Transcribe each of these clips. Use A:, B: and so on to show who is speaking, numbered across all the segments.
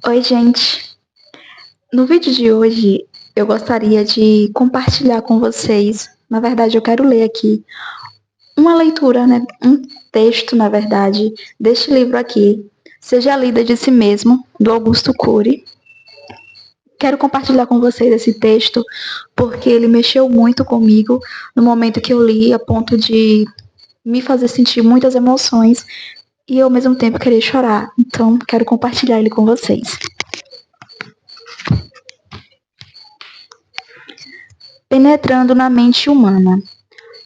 A: Oi, gente. No vídeo de hoje, eu gostaria de compartilhar com vocês, na verdade, eu quero ler aqui uma leitura, né? Um texto, na verdade, deste livro aqui, Seja a Líder de Si Mesmo, do Augusto Cury. Quero compartilhar com vocês esse texto porque ele mexeu muito comigo no momento que eu li, a ponto de me fazer sentir muitas emoções e ao mesmo tempo querer chorar. Então, quero compartilhar ele com vocês. Penetrando na mente humana.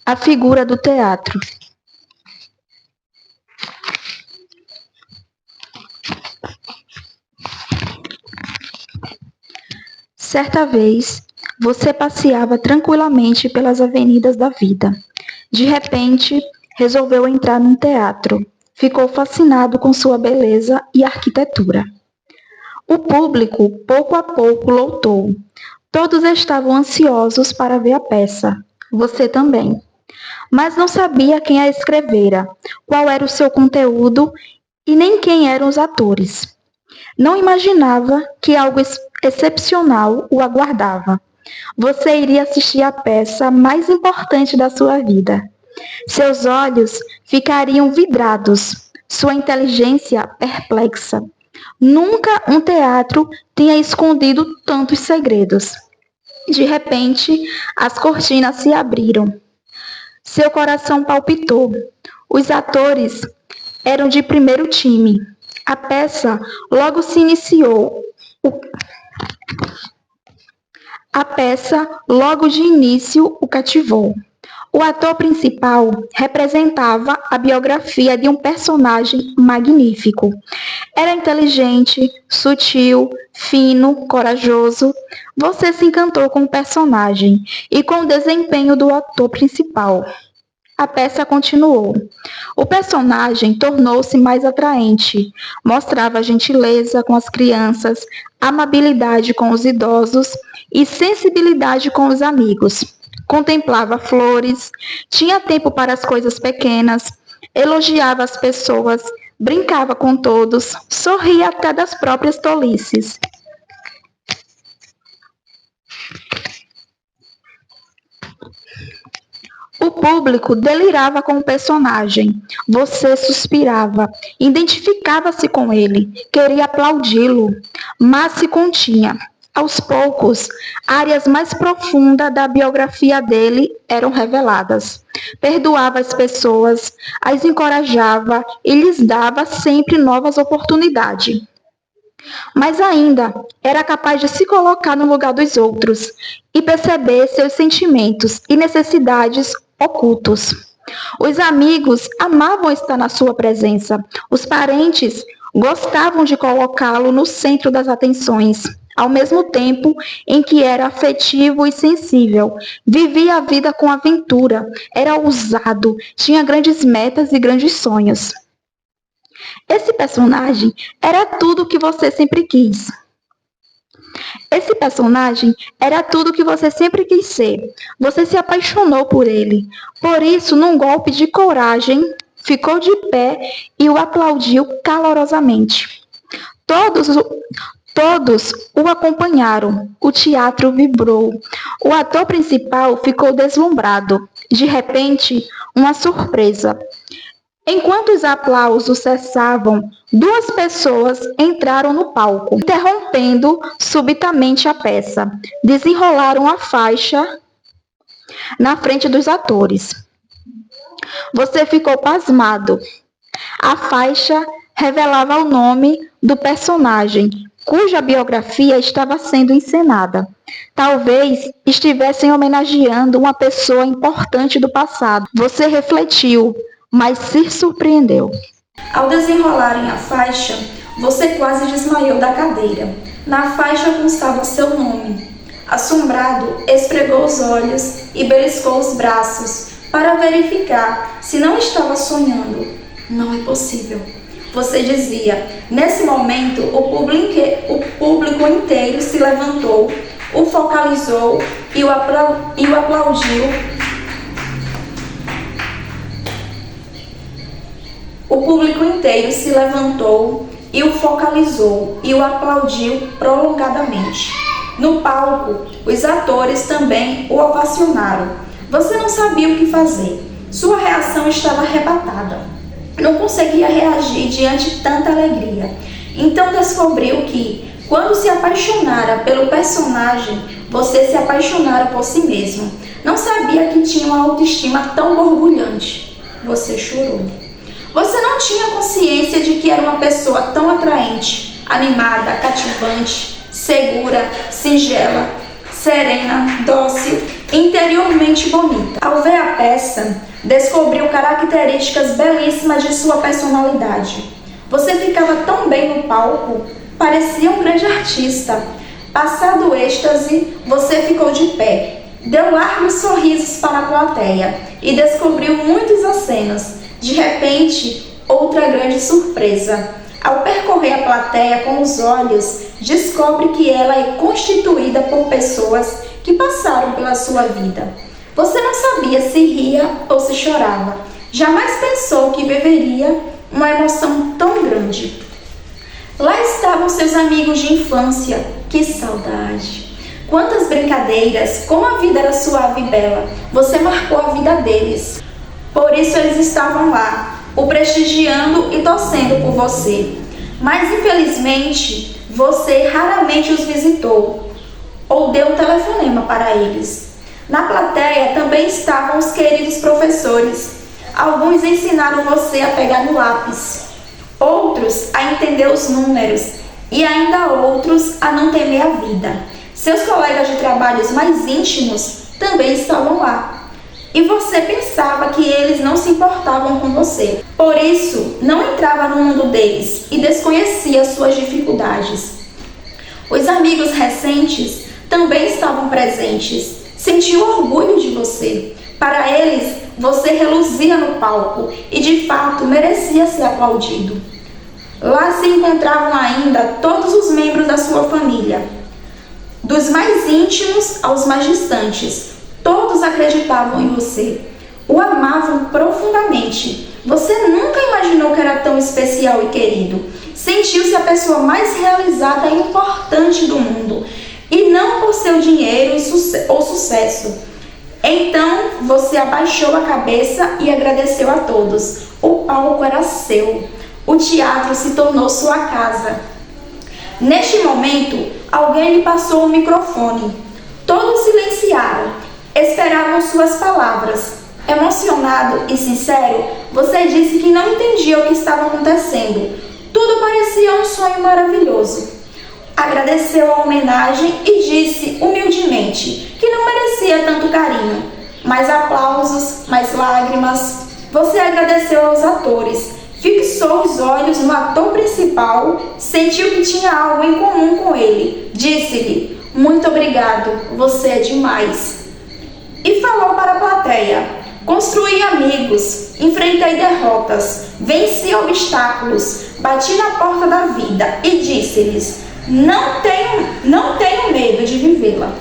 A: A figura do teatro. Certa vez, você passeava tranquilamente pelas avenidas da vida. De repente, resolveu entrar num teatro. Ficou fascinado com sua beleza e arquitetura. O público, pouco a pouco, lotou. Todos estavam ansiosos para ver a peça. Você também. Mas não sabia quem a escrevera, qual era o seu conteúdo e nem quem eram os atores. Não imaginava que algo excepcional o aguardava. Você iria assistir a peça mais importante da sua vida. Seus olhos ficariam vidrados, sua inteligência perplexa. Nunca um teatro tinha escondido tantos segredos. De repente, as cortinas se abriram. Seu coração palpitou. Os atores eram de primeiro time. A peça logo se iniciou. A peça logo de início o cativou. O ator principal representava a biografia de um personagem magnífico. Era inteligente, sutil, fino, corajoso. Você se encantou com o personagem e com o desempenho do ator principal. A peça continuou. O personagem tornou-se mais atraente. Mostrava gentileza com as crianças, amabilidade com os idosos e sensibilidade com os amigos. Contemplava flores, tinha tempo para as coisas pequenas, elogiava as pessoas, brincava com todos, sorria até das próprias tolices. O público delirava com o personagem. Você suspirava, identificava-se com ele, queria aplaudi-lo, mas se continha. Aos poucos, áreas mais profundas da biografia dele eram reveladas. Perdoava as pessoas, as encorajava e lhes dava sempre novas oportunidades. Mas ainda era capaz de se colocar no lugar dos outros e perceber seus sentimentos e necessidades ocultos. Os amigos amavam estar na sua presença. Os parentes gostavam de colocá-lo no centro das atenções, ao mesmo tempo em que era afetivo e sensível. Vivia a vida com aventura, era ousado, tinha grandes metas e grandes sonhos. Esse personagem era tudo o que você sempre quis. Esse personagem era tudo o que você sempre quis ser. Você se apaixonou por ele. Por isso, num golpe de coragem, ficou de pé e o aplaudiu calorosamente. Todos o acompanharam. O teatro vibrou. O ator principal ficou deslumbrado. De repente, uma surpresa. Enquanto os aplausos cessavam, duas pessoas entraram no palco, interrompendo subitamente a peça. Desenrolaram a faixa na frente dos atores. Você ficou pasmado. A faixa revelava o nome do personagem, cuja biografia estava sendo encenada. Talvez estivessem homenageando uma pessoa importante do passado. Você refletiu, mas se surpreendeu.
B: Ao desenrolarem a faixa, você quase desmaiou da cadeira. Na faixa constava seu nome. Assombrado, esfregou os olhos e beliscou os braços para verificar se não estava sonhando. Não é possível, você dizia. Nesse momento, o público inteiro se levantou, o focalizou e o aplaudiu. O público inteiro se levantou e o focalizou e o aplaudiu prolongadamente. No palco, os atores também o ovacionaram. Você não sabia o que fazer. Sua reação estava arrebatada. Não conseguia reagir diante de tanta alegria. Então descobriu que, quando se apaixonara pelo personagem, você se apaixonara por si mesmo. Não sabia que tinha uma autoestima tão borbulhante. Você chorou. Você não tinha consciência de que era uma pessoa tão atraente, animada, cativante, segura, singela, serena, dócil, interiormente bonita. Ao ver a peça, descobriu características belíssimas de sua personalidade. Você ficava tão bem no palco, parecia um grande artista. Passado o êxtase, você ficou de pé, deu largos sorrisos para a plateia e descobriu muitos acenos. De repente, outra grande surpresa. Ao percorrer a plateia com os olhos, descobre que ela é constituída por pessoas que passaram pela sua vida. Você não sabia se ria ou se chorava. Jamais pensou que viveria uma emoção tão grande. Lá estavam seus amigos de infância. Que saudade! Quantas brincadeiras! Como a vida era suave e bela! Você marcou a vida deles. Por isso eles estavam lá, o prestigiando e torcendo por você. Mas infelizmente, você raramente os visitou ou deu um telefonema para eles. Na plateia também estavam os queridos professores. Alguns ensinaram você a pegar no lápis, outros a entender os números e ainda outros a não temer a vida. Seus colegas de trabalhos mais íntimos também estavam lá. E você pensava que eles não se importavam com você. Por isso, não entrava no mundo deles e desconhecia suas dificuldades. Os amigos recentes também estavam presentes. Sentiu orgulho de você. Para eles, você reluzia no palco e de fato merecia ser aplaudido. Lá se encontravam ainda todos os membros da sua família, dos mais íntimos aos mais distantes. Todos acreditavam em você, o amavam profundamente. Você nunca imaginou que era tão especial e querido. Sentiu-se a pessoa mais realizada e importante do mundo, e não por seu dinheiro ou sucesso. Então você abaixou a cabeça e agradeceu a todos. O palco era seu. O teatro se tornou sua casa. Neste momento, alguém lhe passou o microfone. Todos silenciaram. Esperavam suas palavras. Emocionado e sincero, você disse que não entendia o que estava acontecendo. Tudo parecia um sonho maravilhoso. Agradeceu a homenagem e disse humildemente que não merecia tanto carinho. Mais aplausos, mais lágrimas. Você agradeceu aos atores, fixou os olhos no ator principal, sentiu que tinha algo em comum com ele. Disse-lhe: muito obrigado, você é demais. E falou para a plateia: construí amigos, enfrentei derrotas, venci obstáculos, bati na porta da vida e disse-lhes: não tenho medo de vivê-la.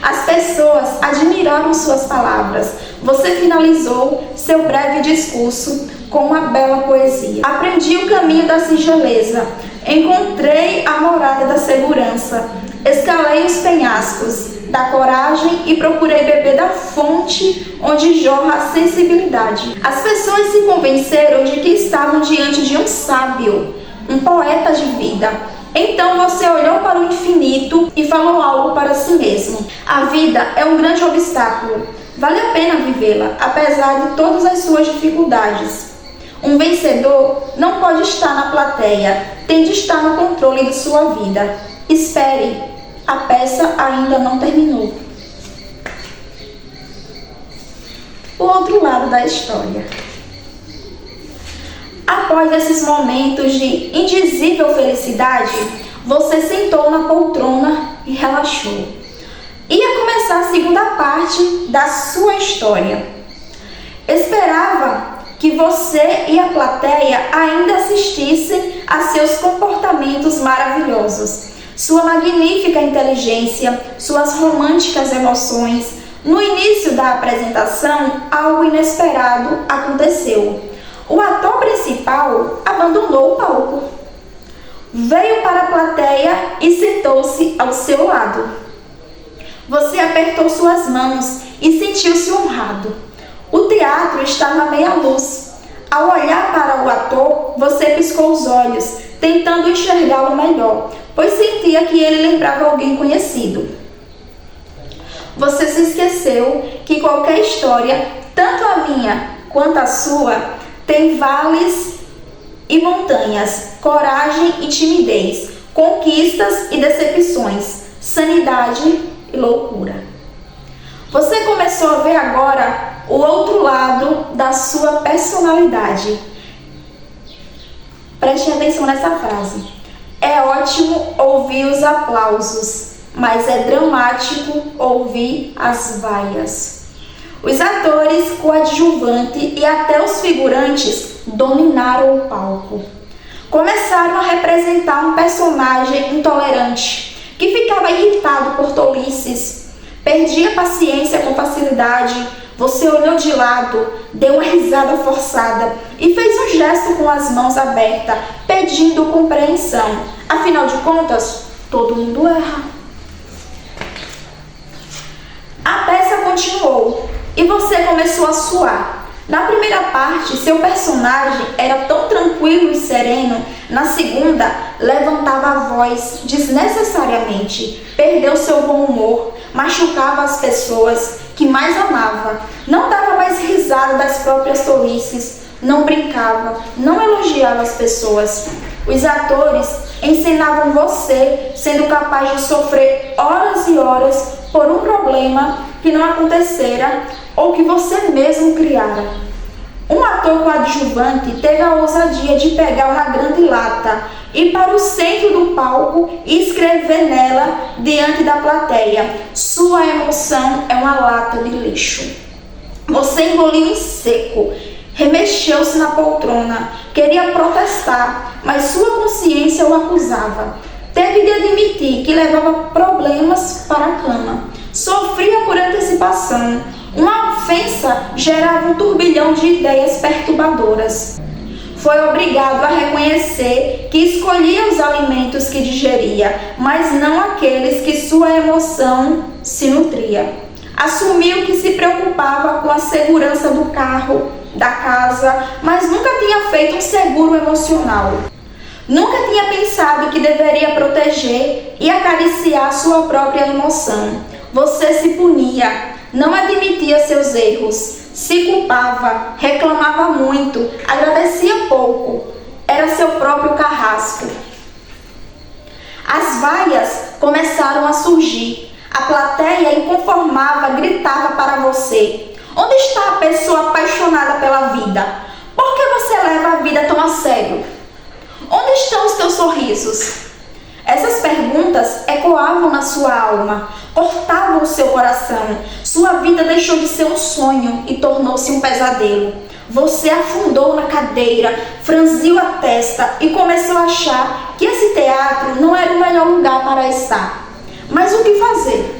B: As pessoas admiraram suas palavras. Você finalizou seu breve discurso com uma bela poesia. Aprendi o caminho da singeleza, encontrei a morada da segurança, escalei os penhascos da coragem e procurei beber da fonte onde jorra a sensibilidade. As pessoas se convenceram de que estavam diante de um sábio, um poeta de vida. Então você olhou para o infinito e falou algo para si mesmo. A vida é um grande obstáculo. Vale a pena vivê-la, apesar de todas as suas dificuldades. Um vencedor não pode estar na plateia, tem de estar no controle de sua vida. Espere, a peça ainda não terminou. O outro lado da história. Após esses momentos de indizível felicidade, você sentou na poltrona e relaxou. Ia começar a segunda parte da sua história. Esperava que você e a plateia ainda assistissem a seus comportamentos maravilhosos, sua magnífica inteligência, suas românticas emoções. No início da apresentação, algo inesperado aconteceu. O ator principal abandonou o palco. Veio para a plateia e sentou-se ao seu lado. Você apertou suas mãos e sentiu-se honrado. O teatro estava à meia luz. Ao olhar para o ator, você piscou os olhos, tentando enxergá-lo melhor, pois sentia que ele lembrava alguém conhecido. Você se esqueceu que qualquer história, tanto a minha quanto a sua, tem vales e montanhas, coragem e timidez, conquistas e decepções, sanidade e loucura. Você começou a ver agora o outro lado da sua personalidade. Preste atenção nessa frase. É ótimo ouvir os aplausos, mas é dramático ouvir as vaias. Os atores, coadjuvante e até os figurantes dominaram o palco. Começaram a representar um personagem intolerante, que ficava irritado por tolices, perdia paciência com facilidade. Você olhou de lado, deu uma risada forçada e fez um gesto com as mãos abertas, pedindo compreensão. Afinal de contas, todo mundo erra. A peça continuou e você começou a suar. Na primeira parte, seu personagem era tão tranquilo e sereno. Na segunda, levantava a voz desnecessariamente, perdeu seu bom humor, machucava as pessoas que mais amava, não dava mais risada das próprias tolices, não brincava, não elogiava as pessoas. Os atores encenavam você sendo capaz de sofrer horas e horas por um problema que não acontecera ou que você mesmo criara. Um ator coadjuvante teve a ousadia de pegar uma grande lata, ir para o centro do palco e escrever nela diante da plateia: sua emoção é uma lata de lixo. Você engoliu em seco, remexeu-se na poltrona, queria protestar, mas sua consciência o acusava. Teve de admitir que levava problemas para a cama, sofria por antecipação. Uma ofensa gerava um turbilhão de ideias perturbadoras. Foi obrigado a reconhecer que escolhia os alimentos que digeria, mas não aqueles que sua emoção se nutria. Assumiu que se preocupava com a segurança do carro, da casa, mas nunca tinha feito um seguro emocional. Nunca tinha pensado que deveria proteger e acariciar sua própria emoção. Você se punia, não admitia seus erros, se culpava, reclamava muito, agradecia pouco. Era seu próprio carrasco. As vaias começaram a surgir. A plateia inconformada gritava para você: onde está a pessoa apaixonada pela vida? Por que você leva a vida tão a sério? Onde estão os teus sorrisos? Essas perguntas ecoavam na sua alma, cortavam o seu coração. Sua vida deixou de ser um sonho e tornou-se um pesadelo. Você afundou na cadeira, franziu a testa e começou a achar que esse teatro não era o melhor lugar para estar. Mas o que fazer?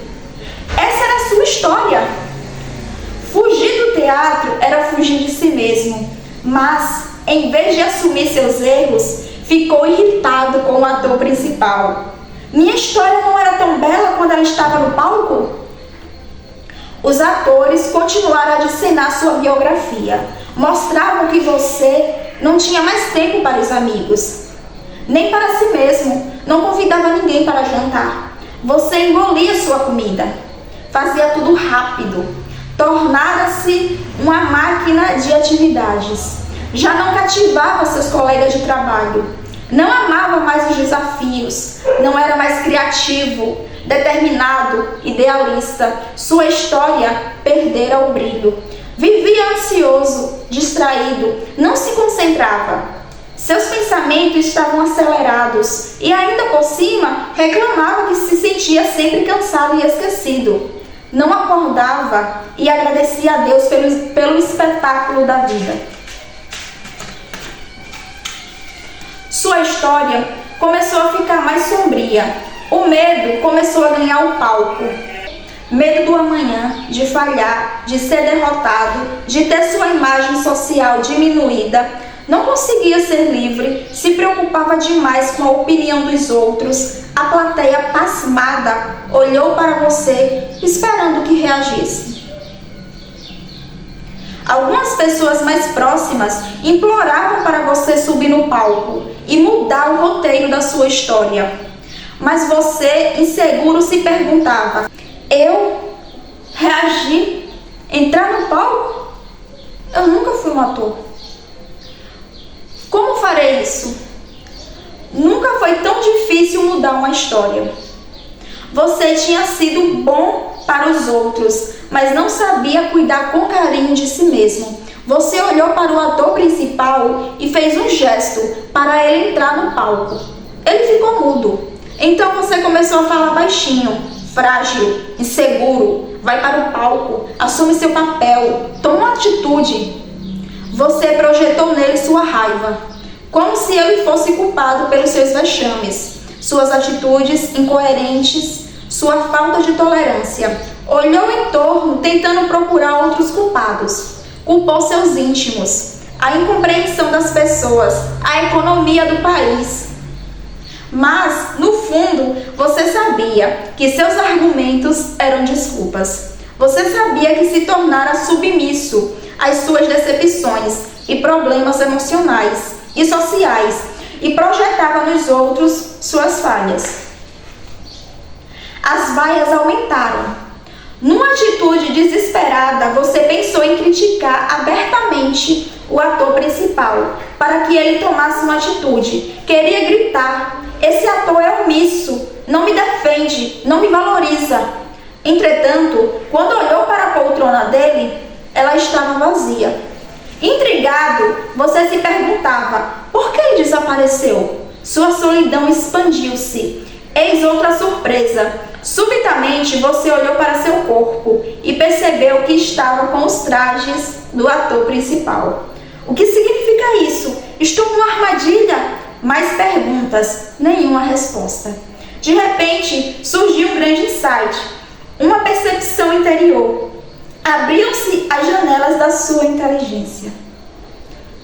B: Essa era a sua história. Fugir do teatro era fugir de si mesmo. Mas, em vez de assumir seus erros, ficou irritado com o ator principal. Minha história não era tão bela quando ela estava no palco? Os atores continuaram a dicenar sua biografia. Mostravam que você não tinha mais tempo para os amigos, nem para si mesmo. Não convidava ninguém para jantar. Você engolia sua comida. Fazia tudo rápido. Tornara-se uma máquina de atividades. Já não cativava seus colegas de trabalho. Não amava mais os desafios. Não era mais criativo, determinado, idealista. Sua história perdera o brilho. Vivia ansioso, distraído, não se concentrava. Seus pensamentos estavam acelerados e ainda por cima reclamava que se sentia sempre cansado e esquecido. Não acordava e agradecia a Deus pelo espetáculo da vida. Sua história começou a ficar mais sombria. O medo começou a ganhar o palco. Medo do amanhã, de falhar, de ser derrotado, de ter sua imagem social diminuída. Não conseguia ser livre, se preocupava demais com a opinião dos outros. A plateia, pasmada, olhou para você, esperando que reagisse. Algumas pessoas mais próximas imploravam para você subir no palco e mudar o roteiro da sua história. Mas você, inseguro, se perguntava: eu reagir? Entrar no palco? Eu nunca fui um ator. Como farei isso? Nunca foi tão difícil mudar uma história. Você tinha sido bom para os outros, mas não sabia cuidar com carinho de si mesmo. Você olhou para o ator principal e fez um gesto para ele entrar no palco. Ele ficou mudo. Então você começou a falar baixinho: frágil, inseguro, vai para o palco, assume seu papel, toma uma atitude. Você projetou nele sua raiva, como se ele fosse culpado pelos seus vexames, suas atitudes incoerentes, sua falta de tolerância. Olhou em torno, tentando procurar outros culpados. Culpou seus íntimos, a incompreensão das pessoas, a economia do país. Mas, no fundo, você sabia que seus argumentos eram desculpas. Você sabia que se tornara submisso às suas decepções e problemas emocionais e sociais e projetava nos outros suas falhas. As vaias aumentaram. Numa atitude desesperada, você pensou em criticar abertamente o ator principal para que ele tomasse uma atitude. Queria gritar: esse ator é omisso, não me defende, não me valoriza. Entretanto, quando olhou para a poltrona dele, ela estava vazia. Intrigado, você se perguntava: por que ele desapareceu? Sua solidão expandiu-se. Eis outra surpresa. Subitamente, você olhou para seu corpo e percebeu que estava com os trajes do ator principal. O que significa isso? Estou numa armadilha? Mais perguntas, nenhuma resposta. De repente, surgiu um grande insight, uma percepção interior. Abriam-se as janelas da sua inteligência.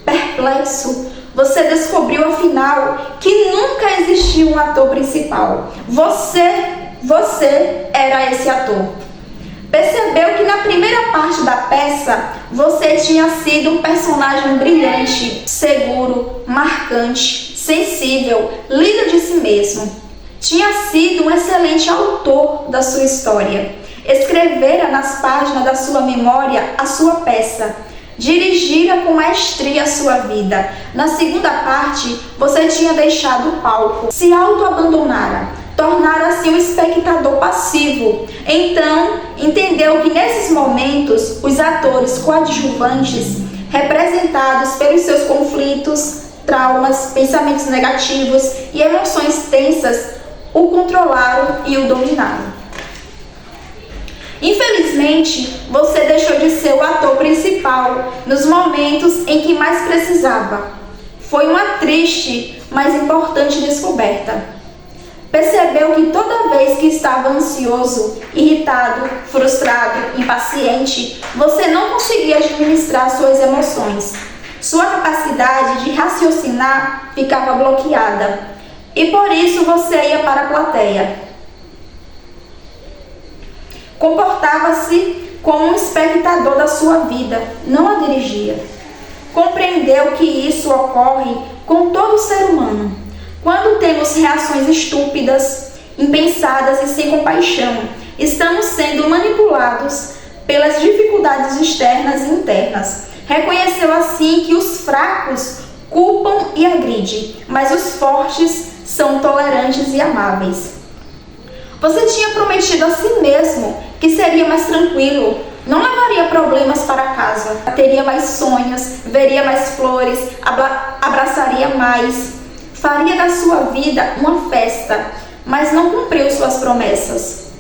B: Perplexo, você descobriu afinal que nunca existiu um ator principal. Você era esse ator. Percebeu que na primeira parte da peça você tinha sido um personagem brilhante, seguro, marcante, sensível, líder de si mesmo. Tinha sido um excelente autor da sua história. Escrevera nas páginas da sua memória a sua peça. Dirigira com maestria a sua vida. Na segunda parte, você tinha deixado o palco, se auto-abandonara, tornara-se um espectador passivo. Então, entendeu que nesses momentos, os atores coadjuvantes, representados pelos seus conflitos, traumas, pensamentos negativos e emoções tensas, o controlaram e o dominaram. Infelizmente, você deixou de ser o ator principal nos momentos em que mais precisava. Foi uma triste, mas importante descoberta. Percebeu que toda vez que estava ansioso, irritado, frustrado, impaciente, você não conseguia administrar suas emoções. Sua capacidade de raciocinar ficava bloqueada. E por isso você ia para a plateia. Comportava-se como um espectador da sua vida, não a dirigia. Compreendeu que isso ocorre com todo ser humano. Quando temos reações estúpidas, impensadas e sem compaixão, estamos sendo manipulados pelas dificuldades externas e internas. Reconheceu assim que os fracos culpam e agridem, mas os fortes são tolerantes e amáveis. Você tinha prometido a si mesmo que seria mais tranquilo, não levaria problemas para casa, teria mais sonhos, veria mais flores, abraçaria mais, faria da sua vida uma festa, mas não cumpriu suas promessas.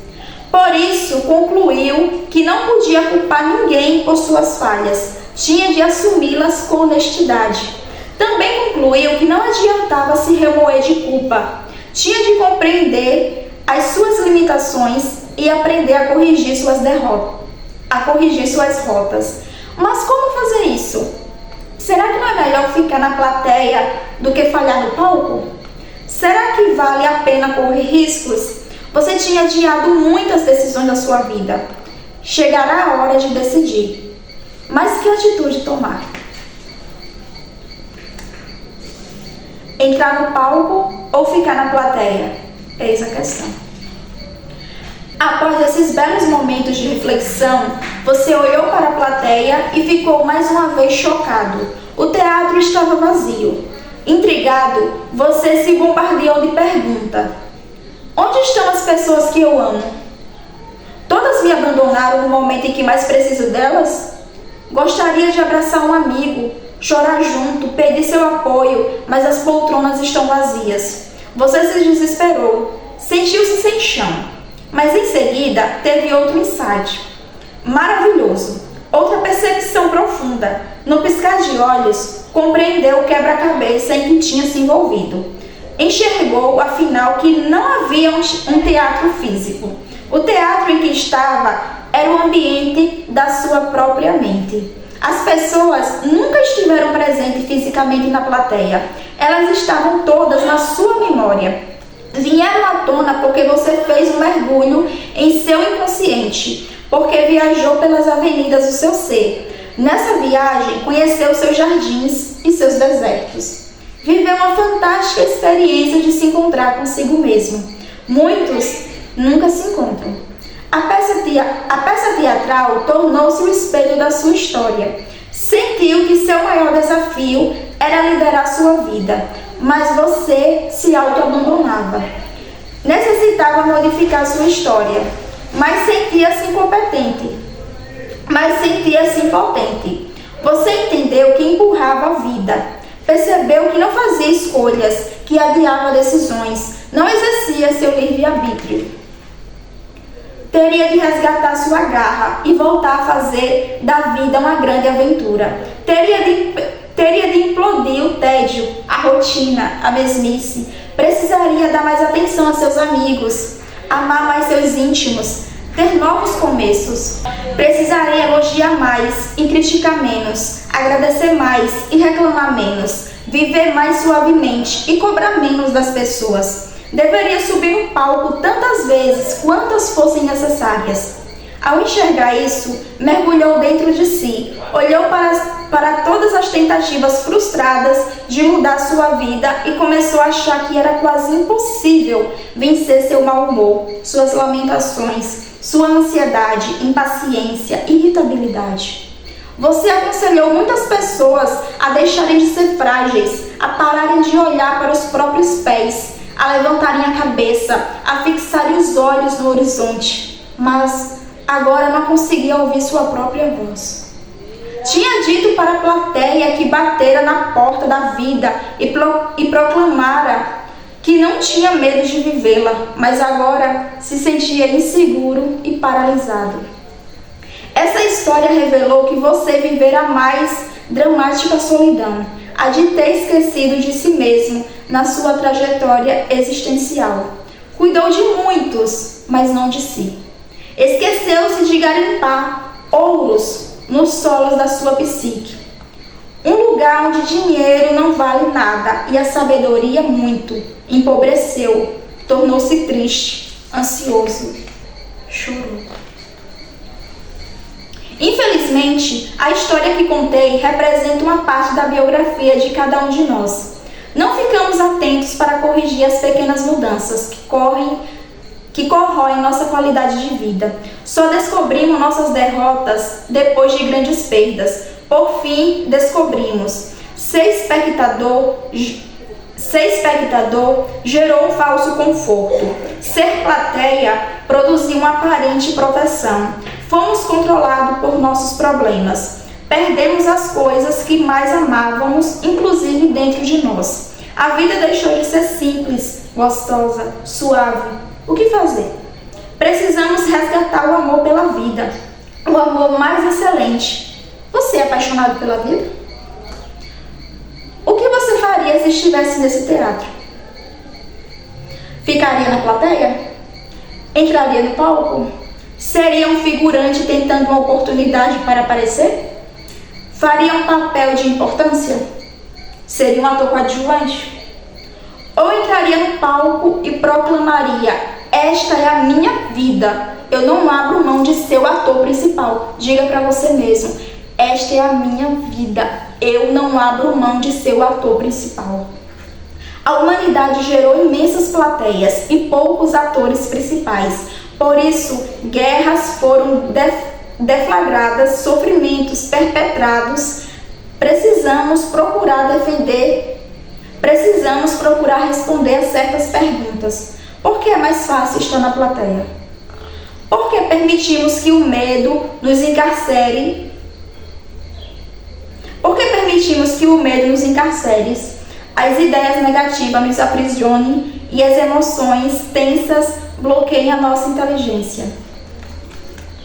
B: Por isso, concluiu que não podia culpar ninguém por suas falhas, tinha de assumi-las com honestidade. Também concluiu que não adiantava se remoer de culpa, tinha de compreender as suas limitações e aprender a corrigir suas rotas. Mas como fazer isso? Será que não é melhor ficar na plateia do que falhar no palco? Será que vale a pena correr riscos? Você tinha adiado muitas decisões da sua vida. Chegará a hora de decidir. Mas que atitude tomar? Entrar no palco ou ficar na plateia? Eis a questão. Após esses belos momentos de reflexão, você olhou para a plateia e ficou mais uma vez chocado. O teatro estava vazio. Intrigado, você se bombardeou de perguntas. Onde estão as pessoas que eu amo? Todas me abandonaram no momento em que mais preciso delas? Gostaria de abraçar um amigo, chorar junto, pedir seu apoio, mas as poltronas estão vazias. Você se desesperou, sentiu-se sem chão. Mas em seguida, teve outro insight. Maravilhoso. Outra percepção profunda. No piscar de olhos, compreendeu o quebra-cabeça em que tinha se envolvido. Enxergou, afinal, que não havia um teatro físico. O teatro em que estava era o ambiente da sua própria mente. As pessoas nunca estiveram presentes fisicamente na plateia. Elas estavam todas na sua memória. Vieram à tona porque você fez um mergulho em seu inconsciente, porque viajou pelas avenidas do seu ser. Nessa viagem, conheceu seus jardins e seus desertos. Viveu uma fantástica experiência de se encontrar consigo mesmo. Muitos nunca se encontram. A peça teatral tornou-se o espelho da sua história. Sentiu que seu maior desafio era liderar sua vida, mas você se auto-abandonava. Necessitava modificar sua história, mas sentia-se incompetente, sentia-se impotente. Você entendeu que empurrava a vida, percebeu que não fazia escolhas, que adiava decisões, não exercia seu livre-arbítrio. Teria de resgatar sua garra e voltar a fazer da vida uma grande aventura. Teria de implodir o tédio, a rotina, a mesmice. Precisaria dar mais atenção a seus amigos, amar mais seus íntimos, ter novos começos. Precisaria elogiar mais e criticar menos, agradecer mais e reclamar menos, viver mais suavemente e cobrar menos das pessoas. Deveria subir no palco tantas vezes quantas fossem necessárias. Ao enxergar isso, mergulhou dentro de si, olhou para todas as tentativas frustradas de mudar sua vida e começou a achar que era quase impossível vencer seu mau humor, suas lamentações, sua ansiedade, impaciência, irritabilidade. Você aconselhou muitas pessoas a deixarem de ser frágeis, a pararem de olhar para os próprios pés, a levantarem a cabeça, a fixarem os olhos no horizonte, mas agora não conseguia ouvir sua própria voz. Tinha dito para a plateia que batera na porta da vida e proclamara que não tinha medo de vivê-la, mas agora se sentia inseguro e paralisado. Essa história revelou que você vivera a mais dramática solidão, a de ter esquecido de si mesmo na sua trajetória existencial. Cuidou de muitos, mas não de si. Esqueceu-se de garimpar ouros nos solos da sua psique. Um lugar onde dinheiro não vale nada e a sabedoria muito. Empobreceu, tornou-se triste, ansioso, chorou. Infelizmente, a história que contei representa uma parte da biografia de cada um de nós. Não ficamos atentos para corrigir as pequenas mudanças que corroem nossa qualidade de vida. Só descobrimos nossas derrotas depois de grandes perdas. Por fim, descobrimos. Ser espectador gerou um falso conforto. Ser plateia produziu uma aparente proteção. Fomos controlados por nossos problemas. Perdemos as coisas que mais amávamos, inclusive dentro de nós. A vida deixou de ser simples, gostosa, suave. O que fazer? Precisamos resgatar o amor pela vida, o amor mais excelente. Você é apaixonado pela vida? O que você faria se estivesse nesse teatro? Ficaria na plateia? Entraria no palco? Seria um figurante tentando uma oportunidade para aparecer? Faria um papel de importância? Seria um ator coadjuvante? Ou entraria no palco e proclamaria: esta é a minha vida, eu não abro mão de ser o ator principal. Diga para você mesmo: esta é a minha vida, eu não abro mão de ser o ator principal. A humanidade gerou imensas plateias e poucos atores principais. Por isso, guerras foram deflagradas, sofrimentos perpetrados. Precisamos procurar responder a certas perguntas. Por que é mais fácil estar na plateia? Por que permitimos que o medo nos encarcere? Por que permitimos que o medo nos encarcere? As ideias negativas nos aprisionem e as emoções tensas bloqueiem a nossa inteligência.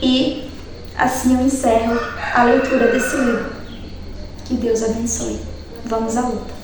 B: E assim eu encerro a leitura desse livro. Que Deus abençoe. Vamos à luta.